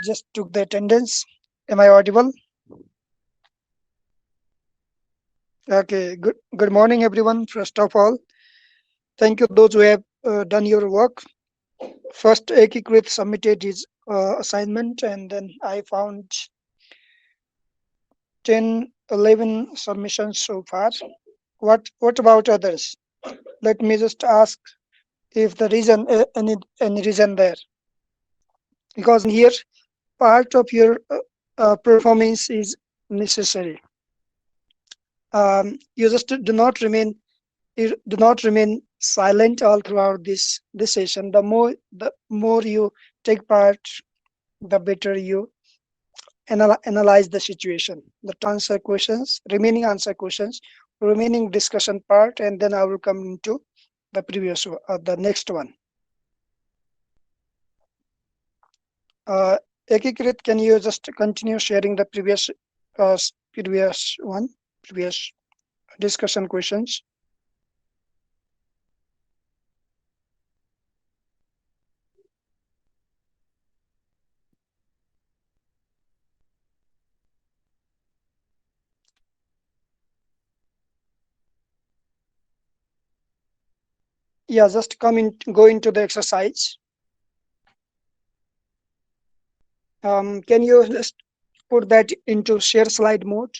just took the attendance. Am I audible? Okay. Good morning, everyone. First of all, thank you those who have done your work. First, Ekikrit submitted his assignment, and then I found 10, 11 submissions so far. What about others? Let me just ask if the reason any reason there, because in here part of your performance is necessary. You just do not remain silent all throughout this session. The more you take part, the better you analyze the situation, the answer questions, remaining discussion part, and then I will come into the next one. uh, Ekikrit, can you just continue sharing the previous discussion questions? Yeah, just go into the exercise. Can you just put that into share slide mode?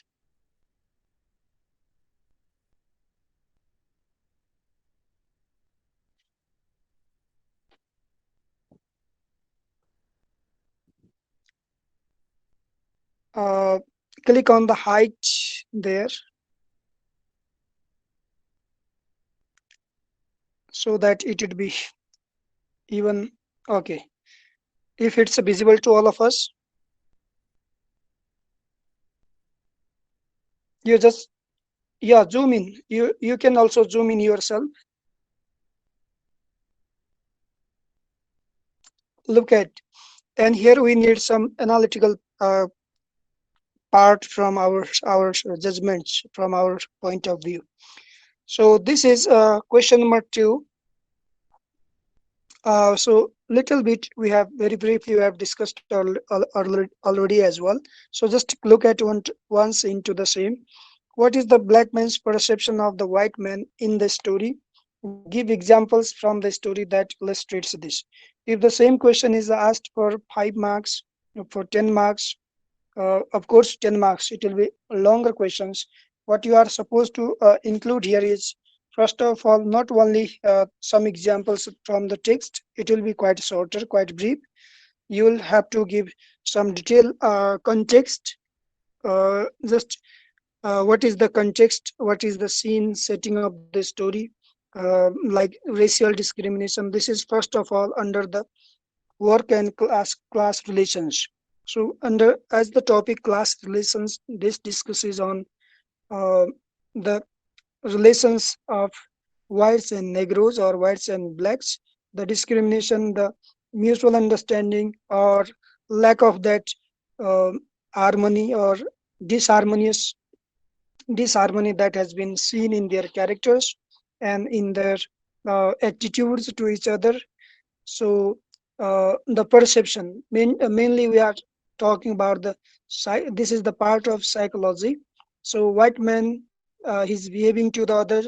uh, Click on the height there so that it would be even. Okay, if it's visible to all of us, you just, yeah, zoom in. You can also zoom in yourself. Look at, and here we need some analytical part from our judgments, from our point of view. So this is question number 2. So little bit we have very briefly we have discussed already as well. So just look at once into the same. What is the black man's perception of the white man in the story? Give examples from the story that illustrates this. If the same question is asked for 5 marks, for 10 marks, of course 10 marks, it will be longer questions. What you are supposed to include here is, first of all, not only some examples from the text. It will be quite shorter, quite brief. You will have to give some detailed context. Just what is the context, what is the scene setting of the story, like racial discrimination. This is first of all under the work and class relations. So under as the topic class relations, this discusses on uh, the relations of whites and negros, or whites and blacks, the discrimination, the mutual understanding or lack of that, uh, harmony or disharmonious disharmony that has been seen in their characters and in their attitudes to each other. So the perception, mainly we are talking about this is the part of psychology. So white man, he's behaving to the other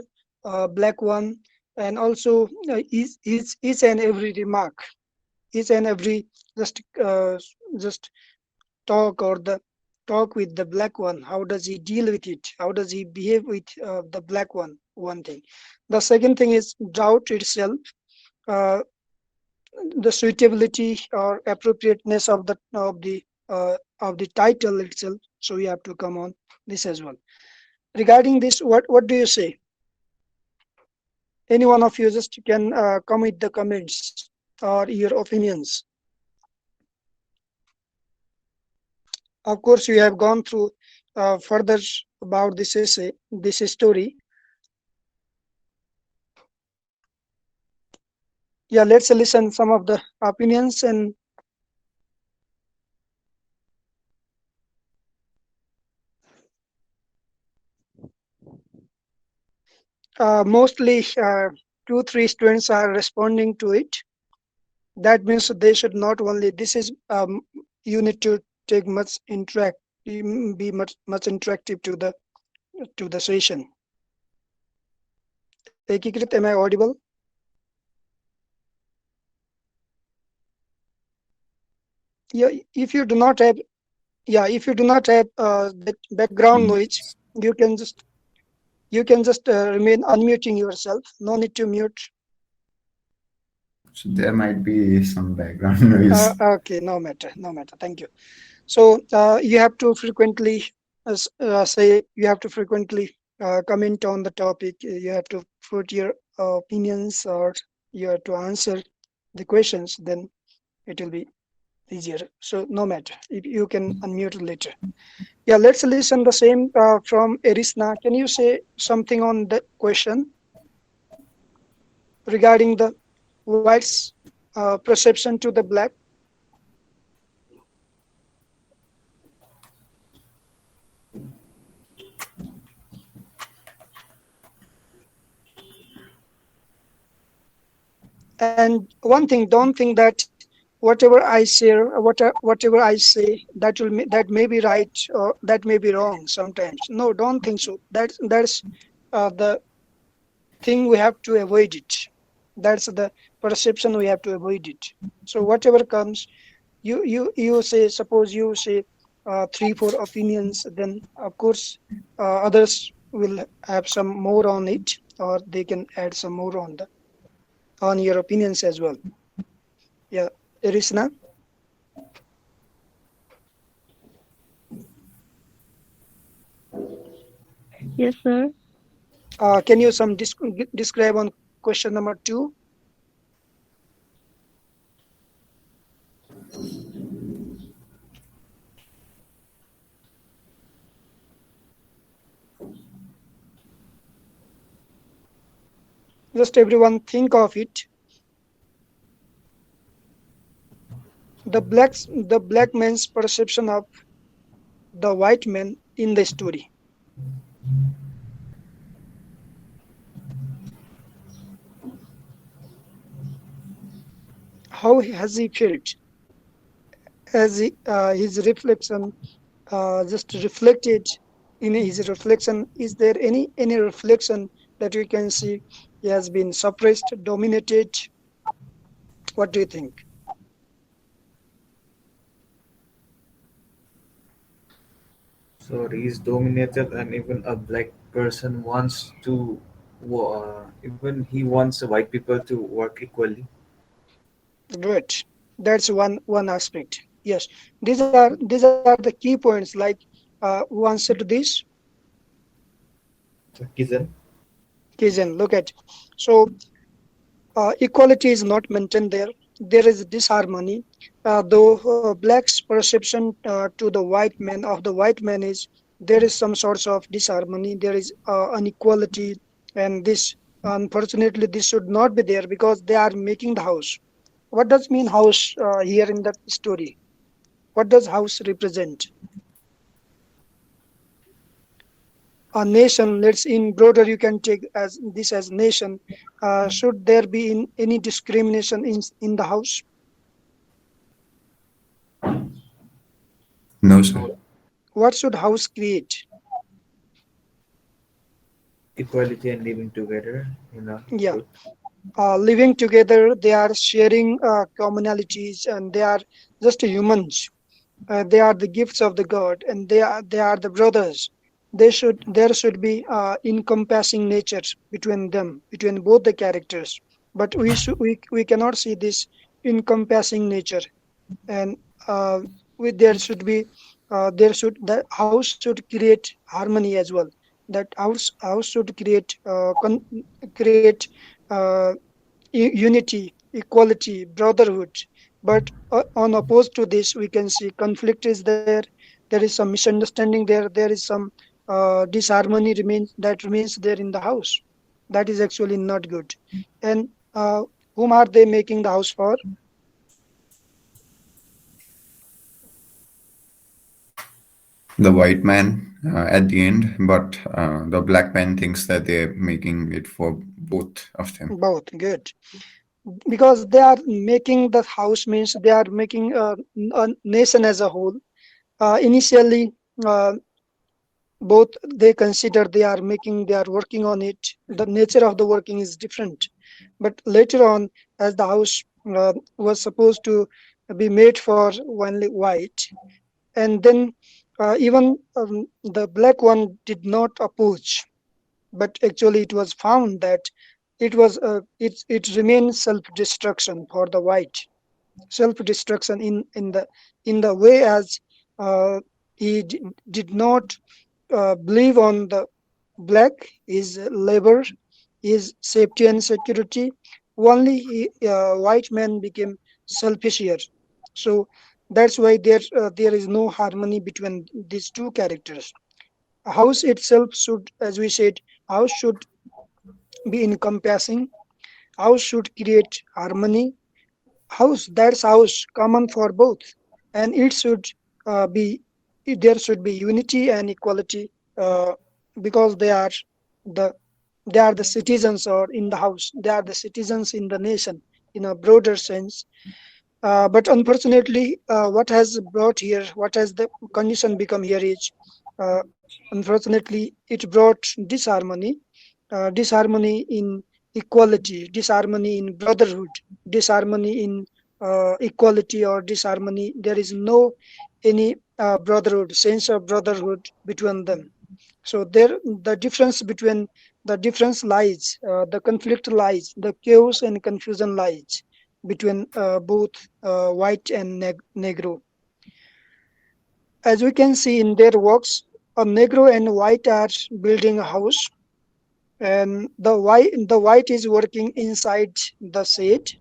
black one, and also each and every remark, each and every just just talk, or the talk with the black one, how does he deal with it, how does he behave with the black one thing. The second thing is drought itself, uh, the suitability or appropriateness of the title itself. So we have to come on this as well. Regarding this, what do you say? Any one of you just can come with the comments or your opinions. Of course, you have gone through further about this essay, this story. Yeah, let's listen some of the opinions. And mostly 2 3 students are responding to it. That means they should not only, this is you need to take much interact, be much interactive to the session. Ekikrit, am I audible? Yeah, if you do not have, yeah, if you do not have that background noise, you can just remain unmuting yourself. No need to mute. So there might be some background noise. Okay, no matter, no matter. Thank you. So you have to frequently say, you have to frequently comment on the topic. You have to put your opinions, or you have to answer the questions. Then it will be easier. So no matter, if you can unmute later. Yeah, let's listen the same from Erisna. Can you say something on the question regarding the white's perception to the black? And one thing, don't think that whatever I say, whatever I say, that may be right or that may be wrong sometimes. No, don't think so. That's the thing we have to avoid it. That's the perception we have to avoid it. So whatever comes, you say, suppose you say three four opinions, then of course others will have some more on it, or they can add some more on your opinions as well. Yeah, Risna, Yes, sir. can you describe on question number two? Just everyone think of it. The black man's perception of the white man in the story. How has he felt? As his reflection just reflected in his reflection, is there any reflection that we can see he has been suppressed, dominated? What do you think? So he's dominated, and even a black person wants to, even he wants the white people to work equally. Right. That's one aspect. Yes, these are the key points. Like who answered this? So Kizen, Kizen, look at. So equality is not maintained there. There is disharmony. Though black's perception to the white man of the white man is, there is some sorts of disharmony. There is inequality, and this, unfortunately, this should not be there because they are making the house. What does mean house here in that story? What does house represent? A nation. Let's, in broader, you can take as this as nation. Should there be any discrimination in the house? No, sir. no What should house create? equality and living together in a Yeah, group. living together, they are sharing commonalities, and they are just humans. They are the gifts of the god, and they are the brothers. There should be encompassing nature between them, between both the characters. But we cannot see this encompassing nature. And there should be, the house should create harmony as well. That house should create uh, unity, equality, brotherhood. But on opposed to this, we can see conflict is there. There is some misunderstanding there. There is some disharmony remains there in the house. That is actually not good. And whom are they making the house for? The white man at the end, but the black man thinks that they're making it for both of them. Both. Good. because they are making the house, means they are making a nation as a whole. Initially, uh, both they consider they are working on it. The nature of the working is different, but later on, as the house was supposed to be made for only white, and then even the black one did not oppose, but actually it was found that it remains self destruction for the white, self destruction in the way as uh, did not believe on the black is labor, is safety and security. Only white man became selfish here. So that's why there is no harmony between these two characters. A house itself should, as we said, house should be encompassing. House should create harmony. House common for both, and it should be there should be unity and equality, because the they are the citizens, or in the house they are the citizens in the nation in a broader sense. But unfortunately, what has brought here, what has the condition become here is, uh, unfortunately, it brought disharmony, disharmony in equality, disharmony in brotherhood, disharmony in equality, or disharmony. There is no any brotherhood, sense of brotherhood between them. So there, the difference lies, the conflict lies, the chaos and confusion lies between both white and negro. As we can see in their works, a negro and white are building a house, and the white is working inside the shade,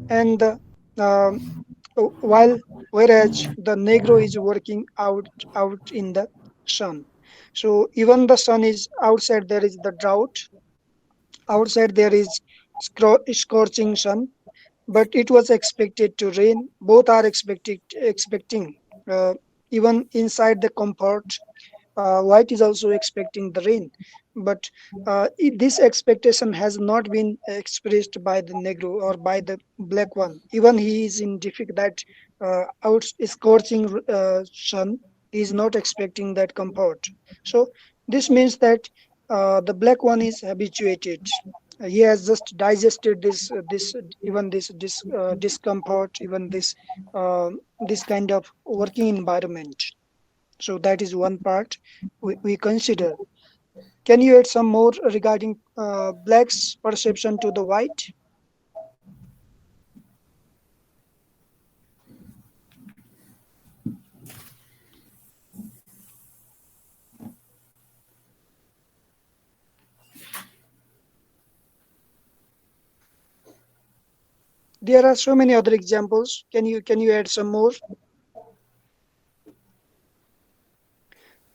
and um, while whereas the negro is working out in the sun. So even the sun is outside, there is the drought, outside there is scorching sun, but it was expected to rain. Both are expecting, uh, even inside the comfort, white is also expecting the rain, but this expectation has not been expressed by the negro or by the black one. Even he is in difficult that out scorching sun, he is not expecting that comfort. So this means that the black one is habituated. He has just digested this even this discomfort, even this kind of working environment. So that is one part we consider. Can you add some more regarding black's perception to the white? There are so many other examples. Can you add some more?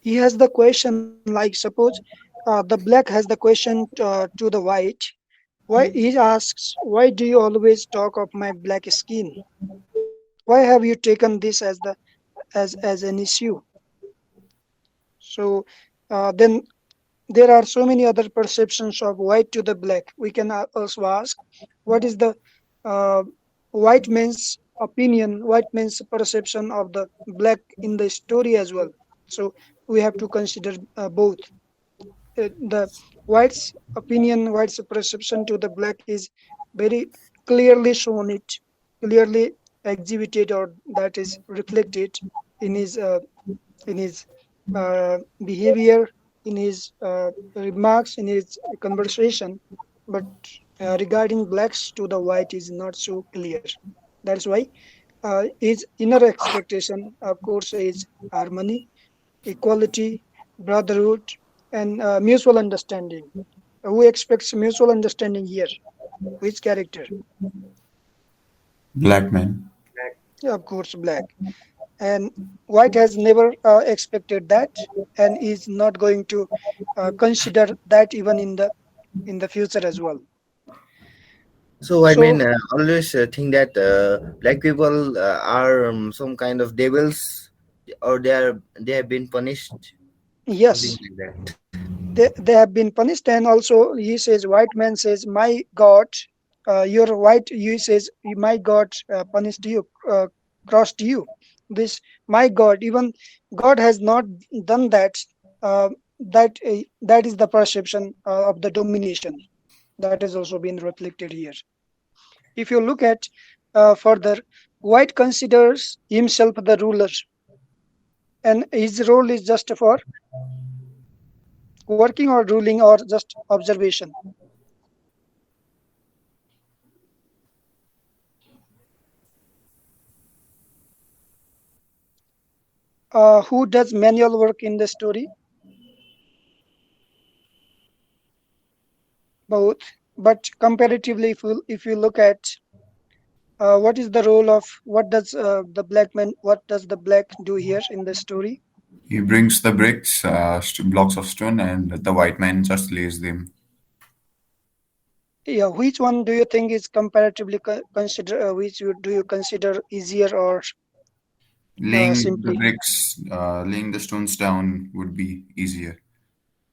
He has the question, like suppose the black has the question to the white. Why he asks, why do you always talk of my black skin? Why have you taken this as an issue? So then there are so many other perceptions of white to the black. We can also ask, what is the uh, white man's opinion, white man's perception of the black in the story as well? So we have to consider both. The white's opinion, white's perception to the black is very clearly shown, it clearly exhibited, or that is reflected in his behavior, in his remarks, in his conversation. But regarding blacks to the white is not so clear. That's why his inner expectation, of course, is harmony, equality, brotherhood, and mutual understanding. Who expects mutual understanding here? Which character? Black man. Black. Yeah, of course, black. And white has never expected that, and is not going to consider that even in the future as well. So I So mean, always think that black people are some kind of devils, or they have been punished, something yes, like that. they have been punished. And also he says, white man says, my god, Your white you says, my God punished you, crossed you. This my God, even God has not done that. Uh, that is the perception of the domination that has also been reflected here. If you look at further, White considers himself the ruler, and his role is just for working or ruling or just observation. Who does manual work in the story? Both. But comparatively, if you look at what is the role of what does the black man, what does the black do here in the story? He brings the bricks, blocks of stone, and the white man just lays them. Yeah, which one do you think is comparatively consider which do you consider easier or simply? Laying the stones down would be easier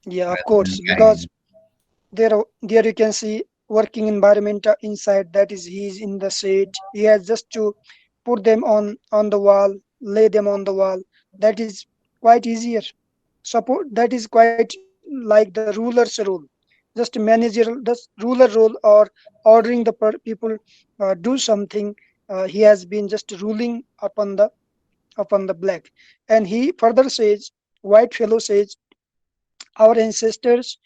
Yeah, of rather than course, carrying because them. there you can see working environment inside, that is he's in the shade, he has just to put them on the wall, lay them on the wall. That is quite easier. Support that is quite like the ruler's role, just managerial, just ruler role, or ordering the people do something. He has been just ruling upon the black. And he further says, white fellow says, our ancestors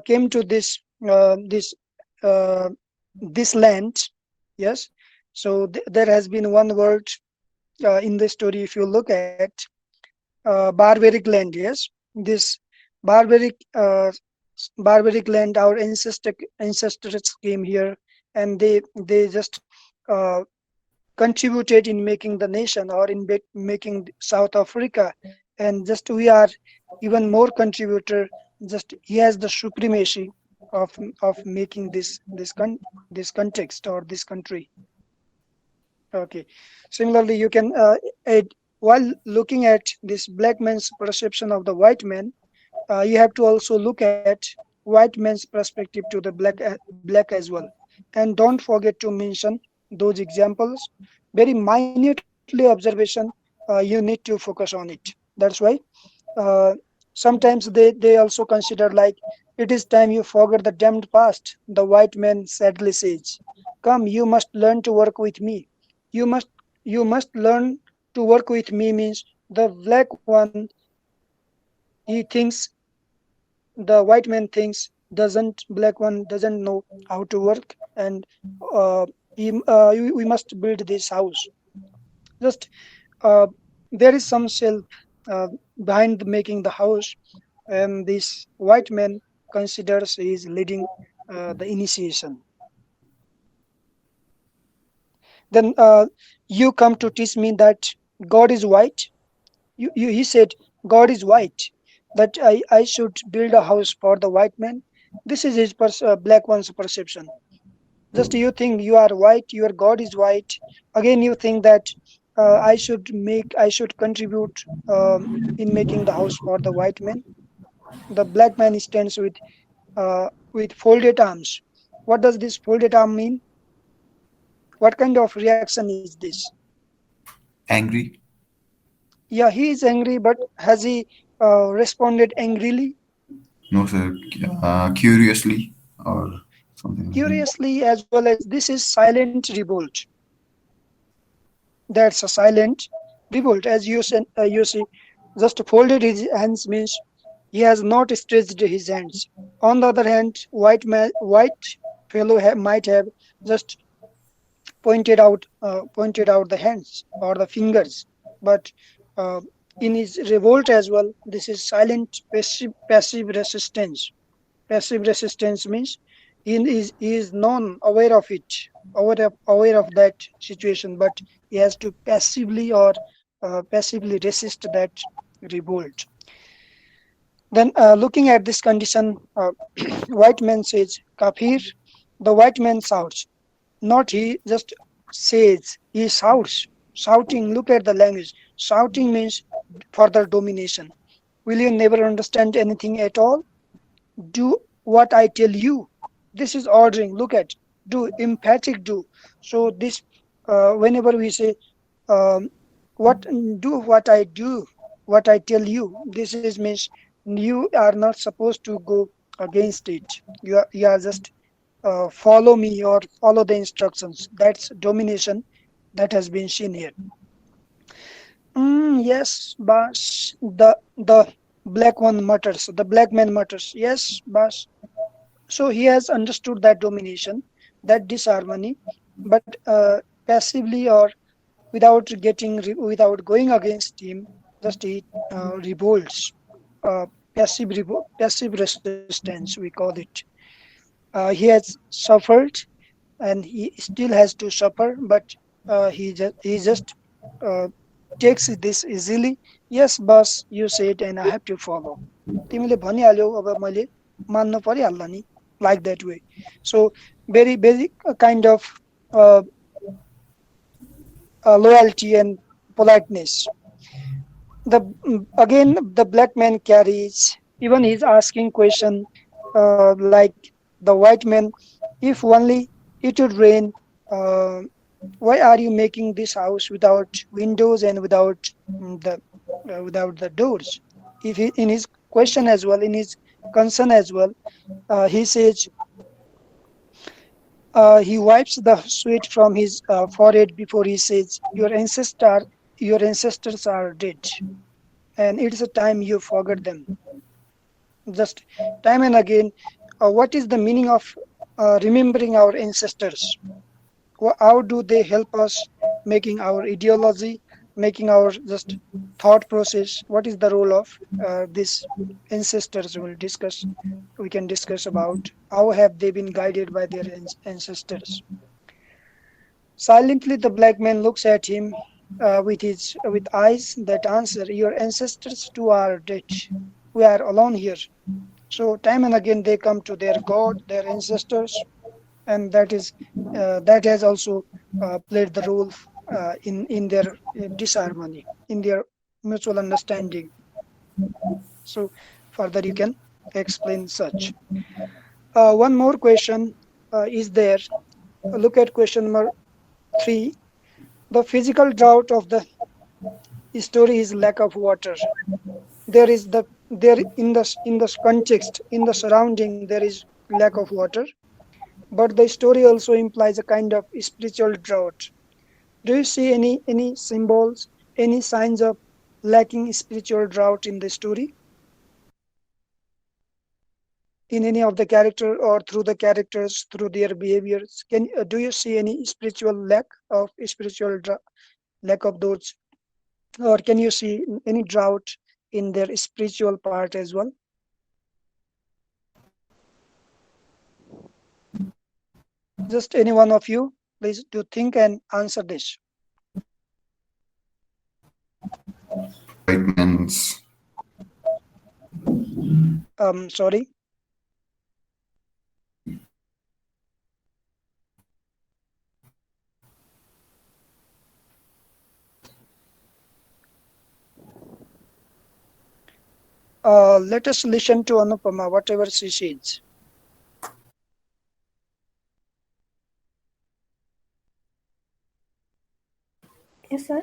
came to this uh, this land. Yes. So there has been one word in the story, if you look at barbaric land. Yes, this barbaric barbaric land, our ancestors came here, and they just uh, contributed in making the nation, or in making South Africa. And just we are even more contributor, just he has the supremacy of making this context or this country. Okay. Similarly, you can add, while looking at this black man's perception of the white man, you have to also look at white man's perspective to the black as well. And don't forget to mention those examples. Very minutely observation, you need to focus on it. That's why uh, sometimes they also consider like, it is time you forget the damned past. The white man sadly says, come, you must learn to work with me. You must you must learn to work with me means the black one, he thinks, the white man thinks, doesn't black one doesn't know how to work. And uh, we must build this house. Just uh, there is some self uh, behind making the house, and this white man considers he is leading the initiation. Then you come to teach me that God is white. He said God is white, that I should build a house for the white man. This is his black one's perception. Just you think you are white, your God is white. Again, you think that I should contribute in making the house for the white man. The black man stands with folded arms. What does this folded arm mean? What kind of reaction is this? Angry? Yeah, he is angry, but has he responded angrily? No, sir. Curiously or something like that. Curiously, as well as this is silent revolt. That's a silent revolt. As you see, just folded his hands means he has not stretched his hands. On the other hand, white fellow might have just pointed out the hands or the fingers. But uh, in his revolt as well, this is silent passive resistance. Passive resistance means he is non aware of it, aware of that situation, but he has to passively resist that revolt. Then looking at this condition, white man says kafir. The white man shouts, not he just says, he shouts. Shouting, look at the language. Shouting means further domination. Will you never understand anything at all? Do what I tell you. This is ordering. Look at. do, emphatic do. So this, whenever we say, um, what do what I do, what I tell you, this is means you are not supposed to go against it. You are just follow me or follow the instructions. That's domination that has been seen here. Yes, boss. The black one mutters. The black man mutters. Yes, boss. So he has understood that domination, that disharmony, but passively or without going against him, just he revolts. Passive resistance, we call it. He has suffered and he still has to suffer, but he just uh, takes this easily. Yes, boss, you said, and I have to follow. तिमीले भनिहाल्यौ अब मैले मान्नु परिहाल्ला नि, like that way. So very basic kind of uh, loyalty and politeness. Again, the black man carries, even he's asking question like the white man, if only it would rain, uh, why are you making this house without windows and without the doors? If he, in his question as well, in his concern as well, he says, he wipes the sweat from his forehead before he says, your ancestors are dead, and it's a time you forget them. Just time and again, what is the meaning of remembering our ancestors? How do they help us making our ideology, making our just thought process? What is the role of these ancestors? We can discuss about how have they been guided by their ancestors. Silently, the black man looks at him with eyes that answer, "Your ancestors too are dead. We are alone here." So time and again they come to their God, their ancestors, and that has also played the role in their disharmony, in their mutual understanding. So further you can explain such. One more question is there. Look at question number 3. The physical drought of the story is lack of water. There in the context, in the surrounding, there is lack of water, but the story also implies a kind of spiritual drought. Do you see any symbols, any signs of lacking spiritual drought in the story, in any of the character or through the characters, through their behaviors? Do you see any spiritual lack of those, or can you see any drought in their spiritual part as well? Just any one of you, please do think and answer this. White man's Sorry. Let us listen to Anupama, whatever she says. Yes, sir.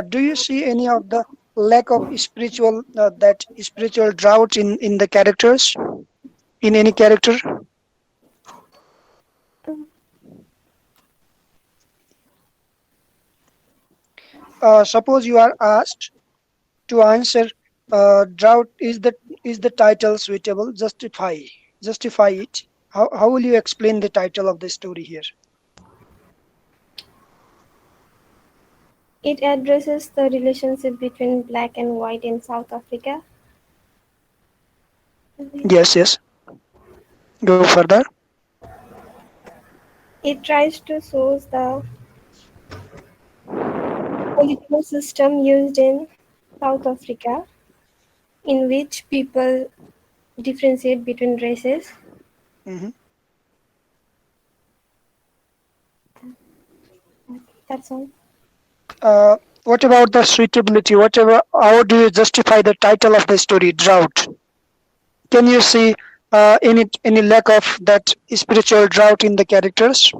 Do you see any of the lack of that spiritual drought in the characters, in any character? Suppose you are asked to answer, drought is the title suitable? Justify it. How will you explain the title of the story here? It addresses the relationship between black and white in South Africa. Yes. Go further. It tries to show the political system used in South Africa, in which people differentiate between races. Mhm. That's all. What about the suitability? How do you justify the title of the story, Drought? Can you see Any lack of that spiritual drought in the characters?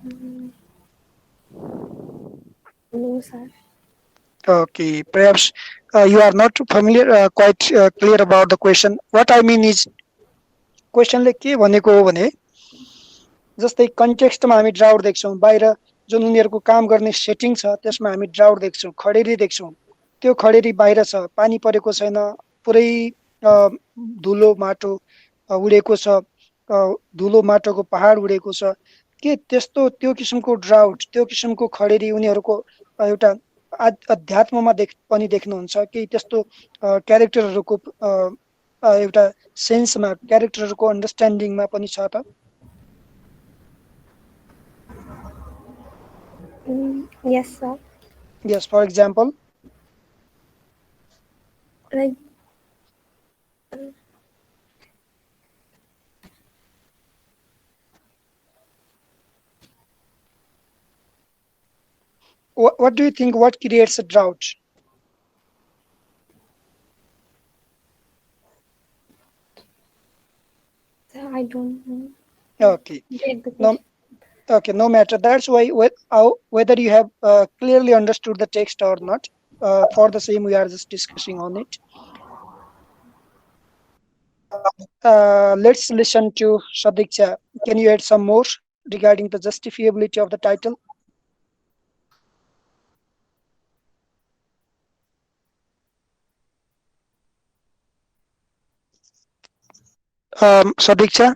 Mm, no, sir. Okay, perhaps you are not familiar, quite clear about the question. What I mean is, क्वेसनले के भनेको हो भने जस्तै कन्टेक्स्टमा हामी drought देख्छौँ बाहिर जुन उनीहरूको काम गर्ने सेटिङ छ त्यसमा हामी ड्राउट देख्छौँ खडेरी देख्छौँ त्यो खडेरी बाहिर छ पानी परेको छैन पुरै अ, धुलो माटो उडेको छ धुलो माटोको पहाड उडेको छ के त्यस्तो त्यो किसिमको ड्राउट त्यो किसिमको खडेरी उनीहरूको एउटा अध्यात्ममा पनि देख्नुहुन्छ कि त्यस्तो क्यारेक्टरहरूको एउटा सेन्समा क्यारेक्टरहरूको अन्डरस्ट्यान्डिङमा पनि छ त Yes, sir. Yes for example Like, what do you think what creates a drought? sir, I don't know. Okay, Get the no, question. okay, no matter. That's why whether you have clearly understood the text or not, for the same we are just discussing on it. Let's listen to Sadiksha. Can you add some more regarding the justifiability of the title? Sadiksha,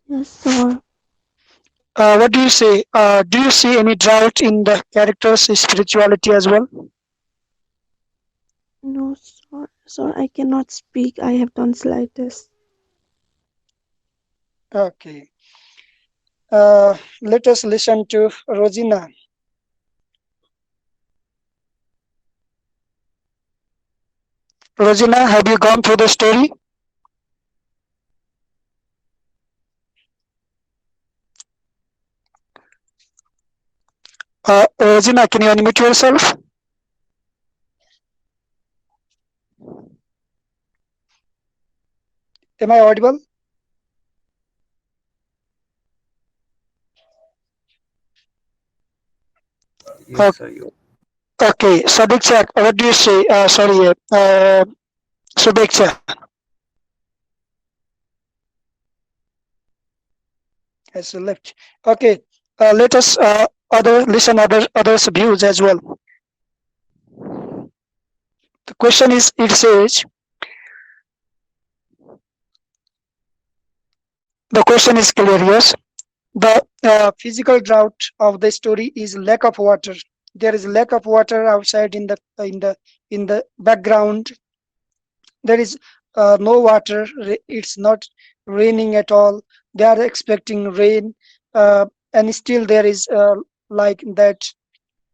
Yes, sir. what do you say? Do you see any drought in the character's spirituality as well? No, sir. Sir, I cannot speak. I have tonsillitis. Okay. Let us listen to Rosina. Rosina, have you gone through the story? Rosina, can you unmute yourself? Am I audible? Yes, sir. You. Okay, Sadiksha, what do you say? Sorry, Sudeksha has left. Okay, let us other listen others' views as well. The question is, it says, the question is clear. Yes, the physical drought of the story is lack of water. There is lack of water outside in the background. There is no water. It's not raining at all. They are expecting rain, and still there is like that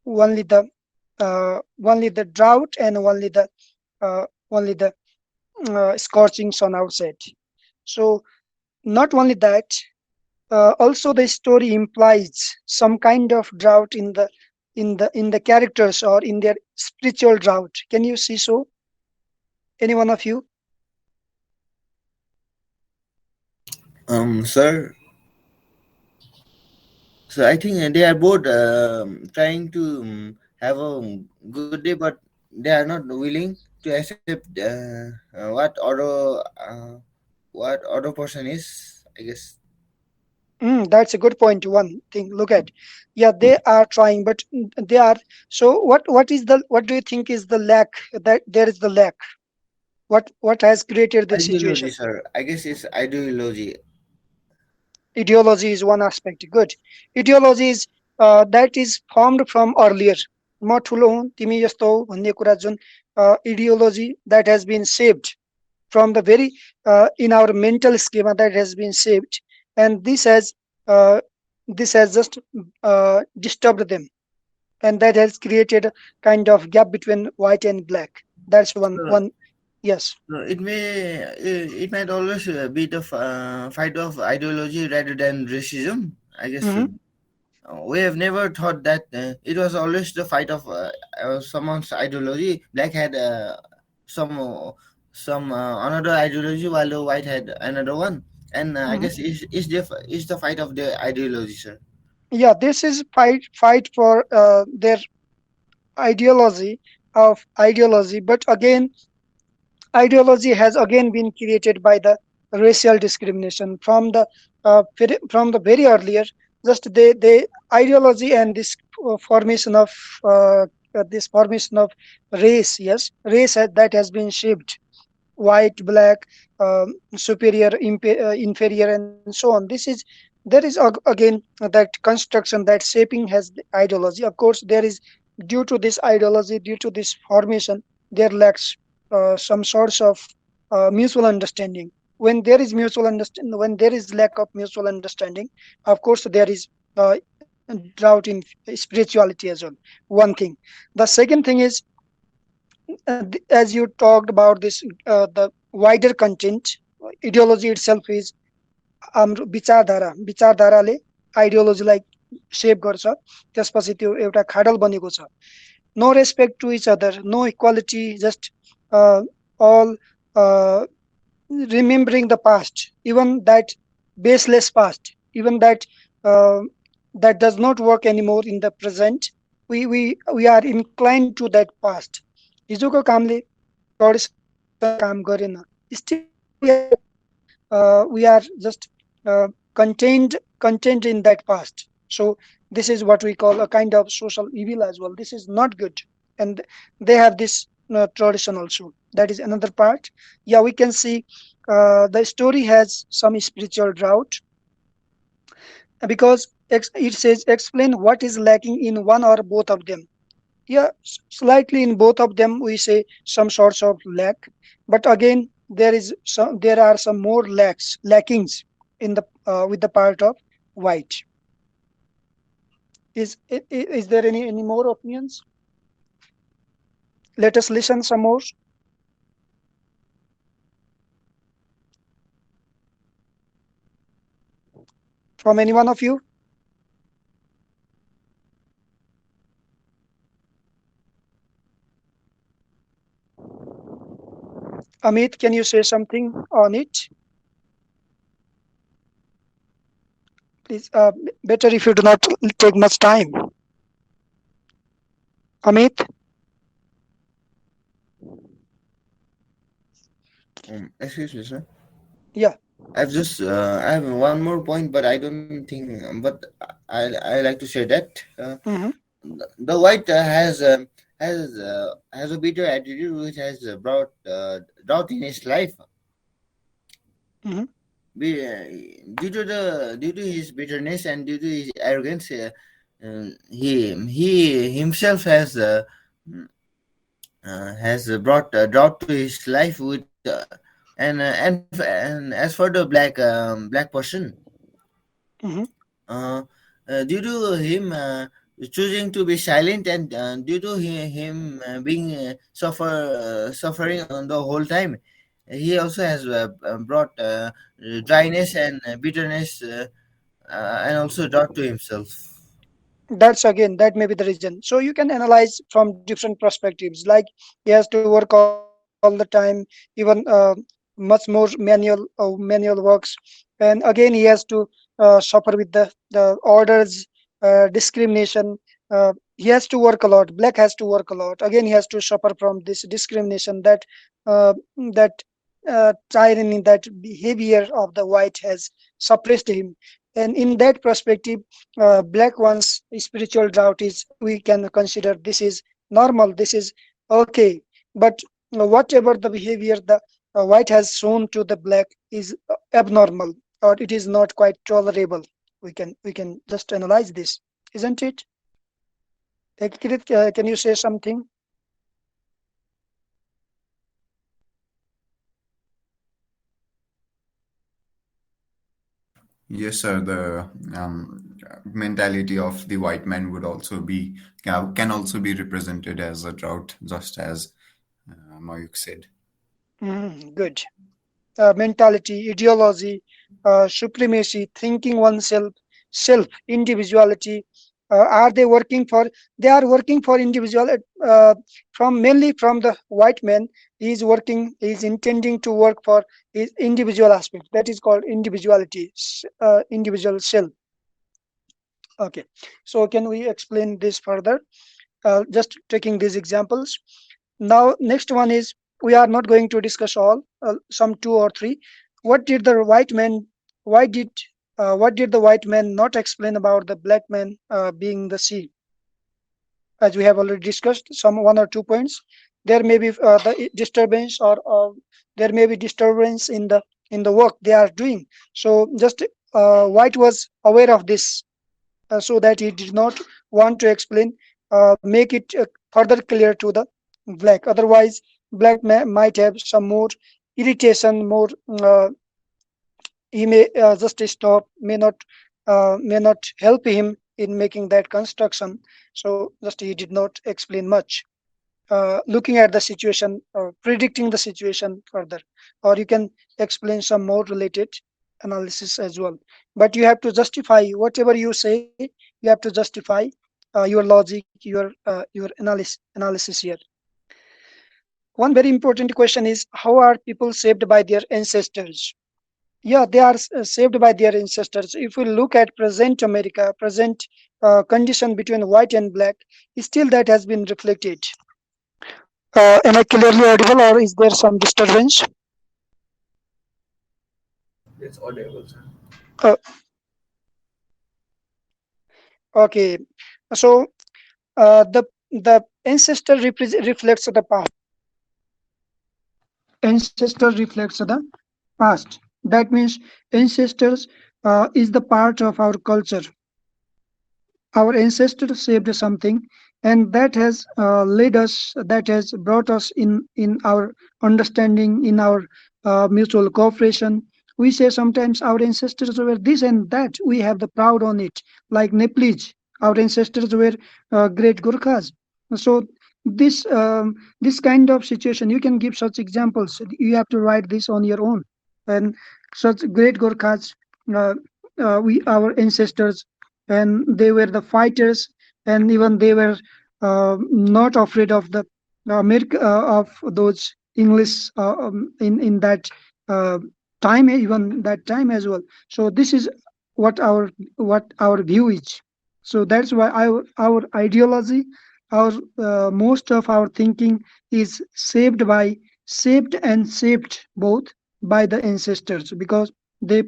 only the drought and only the scorching sun outside. So not only that, also the story implies some kind of drought in the characters or in their spiritual drought. Can you see so? Any one of you? Sir. So I think they are both trying to have a good day, but they are not willing to accept what other person is. I guess. That's a good point. One thing, look at, yeah, they are trying, but they are. So what do you think is the lack that there is the lack? What has created this Ideology, situation? sir. I guess it's ideology. Ideology is one aspect. Good. Ideology is that is formed from earlier. म ठुलो हुँ तिमी यस्तो हौ भन्ने कुरा जुन ideology that has been shaped from the very in our mental schema that has been shaped, and uh, this has just disturbed them, and that has created a kind of gap between white and black. That's So, one. Yes. it might always be the fight of ideology rather than racism. I guess. Hmm. we have never thought that it was always the fight of someone's ideology. Black had some another ideology, while the white had another one. And I Mhm. guess is the fight of the ideology, sir. Yeah, this is fight for their ideology, but again ideology has again been created by the racial discrimination from the very earlier. Just they ideology and this formation of uh, this formation of race. Yes, that has been shaped white, black, superior, inferior, and so on. There is again that construction, that shaping has the ideology. Of course, there is, due to this ideology, due to this formation, there lacks some sorts of mutual understanding. When there is mutual understanding, when there is lack of mutual understanding, of course there is uh, drought in spirituality as well. One thing. The second thing is, as you talked about this, the wider content, ideology itself is हाम्रो विचारधाराले आइडियोलोजीलाई सेप गर्छ, त्यसपछि त्यो एउटा खाडल बनेको छ. No respect to each other, no equality, just all remembering the past, even that baseless past, even that uh, that does not work anymore in the present. We are inclined to that past. हिजोको कामले traditional काम गरेन. Still we are just uh, contained in that past. So this is what we call a kind of social evil as well. This is not good, and they have this tradition also. That is another part. Yeah, we can see the story has some spiritual drought, because it says explain what is lacking in one or both of them. Yeah, slightly in both of them we say some sorts of lack, but again there are some more lackings in the with the part of white. Is there any more opinions? Let us listen some more from any one of you. Amit, can you say something on it, please? Better if you do not take much time. Amit. Excuse me, sir. Yeah. I have one more point, but I don't think. But I like to say that Hmm. the white has a bitter attitude which has brought drought in his life. Hmm. Due to his bitterness and due to his arrogance, he himself has brought drought to his life with and as for the black person, Hmm. uh, due to him choosing to be silent and due to him being suffering on the whole time, he also has brought dryness and bitterness and also drought to himself. That's again, that may be the reason. So you can analyze from different perspectives, like he has to work all the time, even much more manual works, and again he has to suffer with the orders, discrimination. He has to work a lot. Black has to work a lot. Again, he has to suffer from this discrimination, that tyranny, that behavior of the white has suppressed him. And in that perspective, black one's spiritual drought is, we can consider this is normal, this is okay. But whatever the behavior the white has shown to the black is abnormal, or it is not quite tolerable. We can just analyze this, isn't it? Kirit, can you say something? Yes, sir. The mentality of the white man would also be can also be represented as a drought, just as Mayuk said. Good. Mentality, ideology, supremacy, thinking oneself, self, individuality. Are they working for? They are working for individual, from mainly from the white man. He is working, he is intending to work for his individual aspect, that is called individuality, individual self. Okay, so can we explain this further, just taking these examples? Now next one is, we are not going to discuss all, some two or three. What did the white man, why did what did the white man not explain about the black man being the sea? As we have already discussed some one or two points, there may be disturbance, or there may be disturbance in the work they are doing. So just white was aware of this, so that he did not want to explain, make it further clear to the black. Otherwise black might have some more irritation, more, he may just stop, may not help him in making that construction. So just he did not explain much, looking at the situation or predicting the situation further. Or you can explain some more related analysis as well, but you have to justify whatever you say. You have to justify your logic, your analysis here. One very important question is, how are people saved by their ancestors? Yeah, they are saved by their ancestors. If we look at present America, present condition between white and black, still that has been reflected. Am I clearly audible, or is there some disturbance? It's audible, sir. Uh, okay, so the ancestor reflects the past. Ancestor reflects the past. That means ancestors is the part of our culture. Our ancestors saved something, and that has led us, that has brought us in our understanding, in our mutual cooperation. We say sometimes our ancestors were this and that, we have the proud on it, like Nepalese, our ancestors were great Gurkhas. So this kind of situation, you can give such examples, you have to write this on your own. And such great Gurkhas, uh, we our ancestors, and they were the fighters, and even they were not afraid of the America, of those English, in that uh, time, even that time as well. So this is what our view is. So that's why our ideology, our most of our thinking is shaped and shaped both by the ancestors, because they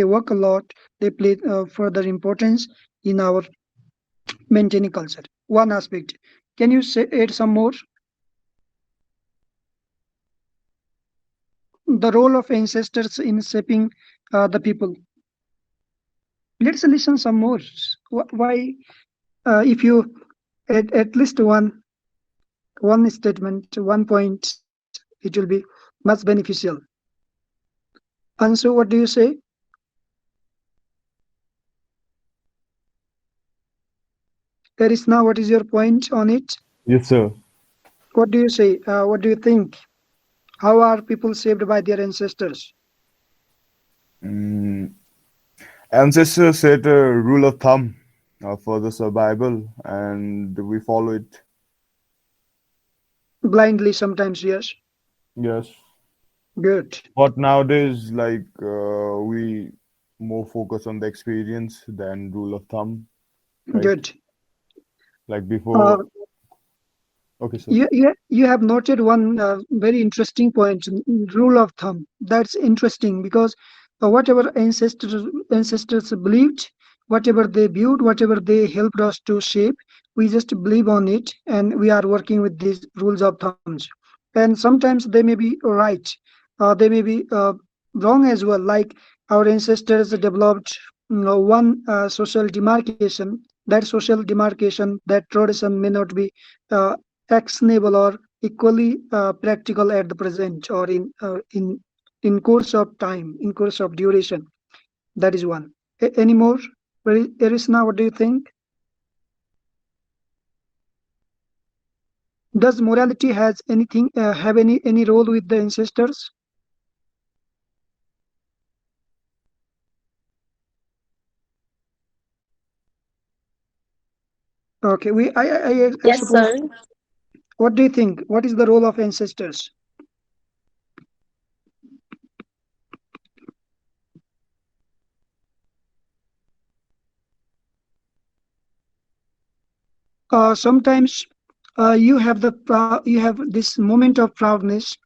work a lot, they play further importance in our maintaining culture. One aspect. Can you say, add some more? The role of ancestors in shaping the people. Let's listen some more. Why? If you add at least one statement, one point, it will be much beneficial. Ansu, what do you say? Karisna, what is your point on it? Yes, sir. What do you say? What do you think? How are people saved by their ancestors? Mm, Ancestors set a rule of thumb for the survival, and we follow it. Blindly sometimes, yes. Yes. Good, But nowadays, like we more focus on the experience than rule of thumb, right? good. Like Uh, before. Okay, sir. you have noted one very interesting point, rule of thumb. That's interesting because whatever ancestors believed, whatever they viewed, whatever they helped us to shape, we just believe on it, and we are working with these rules of thumbs. And sometimes they may be right, they may be wrong as well. Like our ancestors developed, one social demarcation. That social demarcation, that tradition may not be uh, actionable or equally practical at the present, or in course of time, in course of duration. That is one. Any more? Erisna, what do you think? Does morality has anything have any role with the ancestors? Okay, I Yes, suppose. sir. What do you think? What is the role of ancestors? Sometimes you have this moment of proudness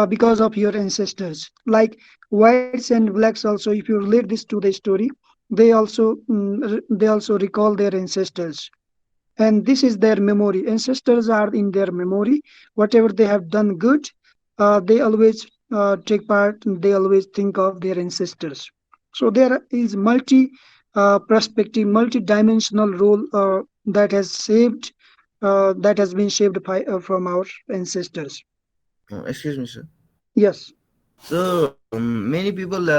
because of your ancestors. Like whites and blacks also, if you relate this to the story, they also recall their ancestors, and this is their memory. Ancestors are in their memory. Whatever they have done good, they always take part. They always think of their ancestors. So there is multi perspective, multi-dimensional role that has been shaped from our ancestors. Excuse me, sir. Yes. So many people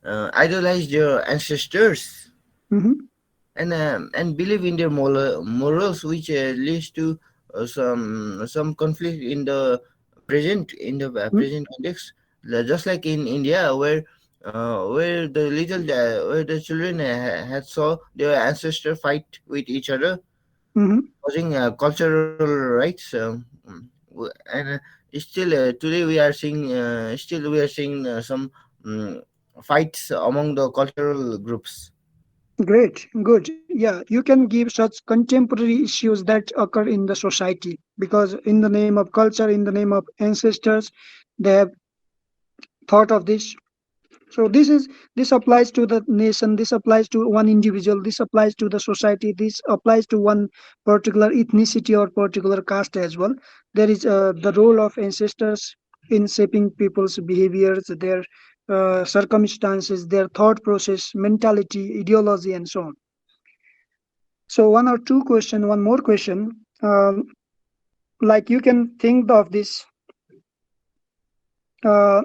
idolize their ancestors Hmm. and believe in their morals, which leads to some conflict in the present context. Just like in India, where the children had saw their ancestor fight with each other, Hmm. causing cultural rights. And still today we are seeing some um, fights among the cultural groups. Great, good. Yeah, you can give such contemporary issues that occur in the society because, in the name of culture, in the name of ancestors, they have thought of this. So this applies to the nation, this applies to one individual, this applies to the society, this applies to one particular ethnicity or particular caste as well. There is the role of ancestors in shaping people's behaviors, their circumstances, their thought process, mentality, ideology, and so on. So one more question. Like you can think of this, uh,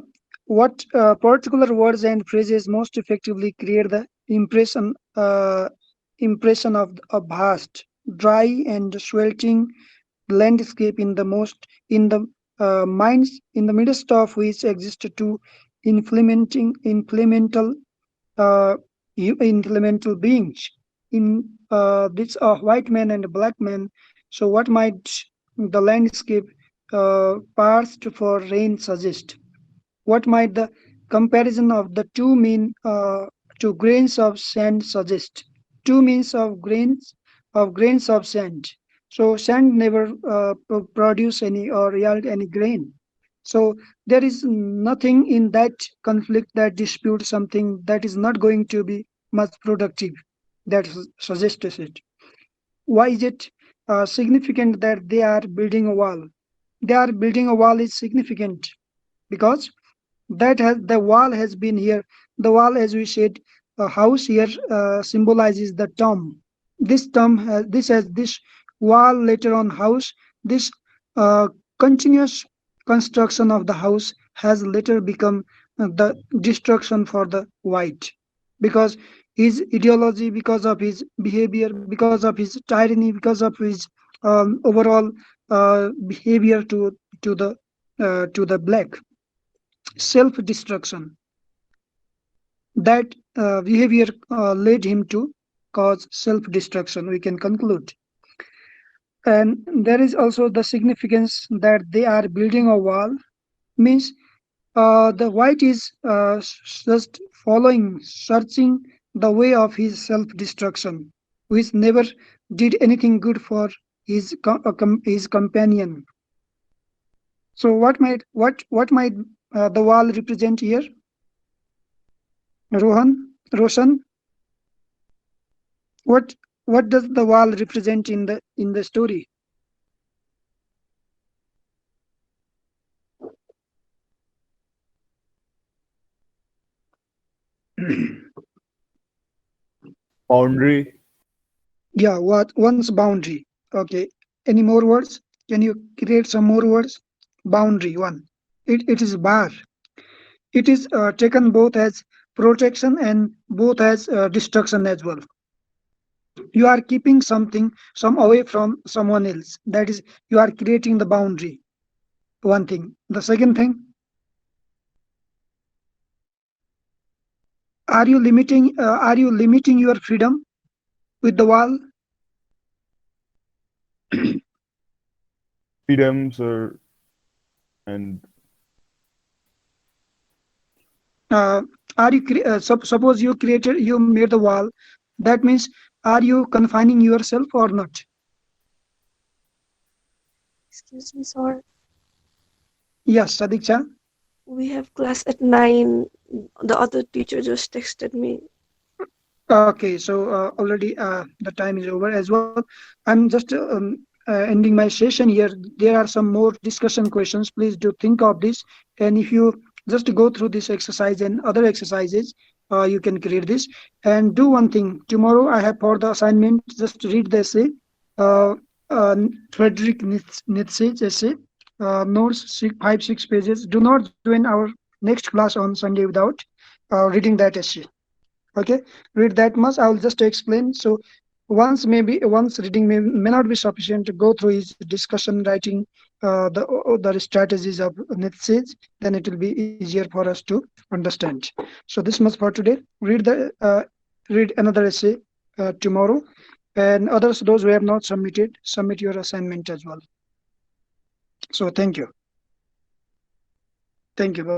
what particular words and phrases most effectively create the impression of a vast, dry, and sweltering landscape in the minds in the midst of which exist two implemental uh, implemental beings in this white man and a black man. So what might the landscape parsed for rain suggest? What might the comparison of the two mean to grains of sand suggest? Two means of grains of sand. So sand never produce any or yield any grain. So there is nothing in that conflict that disputes something that is not going to be much productive. That suggests it. Why is it significant that they are building a wall? They are building a wall is significant because the wall has been here. The wall, as we said, a house here symbolizes the tomb. This wall later on house. This uh, continuous construction of the house has later become the destruction for the white, because his ideology, because of his behavior, because of his tyranny, because of his overall behavior to the black, self destruction. That behavior led him to cause self destruction, we can conclude. And there is also the significance that they are building a wall, means the white is just following, searching the way of his self destruction, which never did anything good for his companion. So what might the wall represent here, Roshan? What does the wall represent in the story? Boundary. Yeah, what one's boundary. Okay. Any more words? Can you create some more words? Boundary one. It is bar. It is taken both as protection and both as destruction as well. You are keeping some away from someone else. That is, you are creating the boundary. One thing. The second thing, are you limiting? Are you limiting your freedom with the wall? freedoms or and uh, are you suppose you made the wall, that means are you confining yourself or not? Excuse me, sir. Yes, Sadiksha. We have class at 9. The other teacher just texted me. Okay, so already the time is over as well. I'm just ending my session here. There are some more discussion questions. Please do think of this. And if you just go through this exercise and other exercises, you can create this. And do one thing. Tomorrow I have for the assignment, just read the essay. Uh, Frederick Nietzsche's essay. Notes 5 6 pages. Do not join our next class on Sunday without reading that essay. Okay, read that much. I will just explain. So once reading may not be sufficient to go through his discussion writing, the strategies of Nietzsche, then it will be easier for us to understand. So this much for today. Read another essay tomorrow, and others, those who have not submitted, submit your assignment as well. So thank you. Thank you. Bye bye.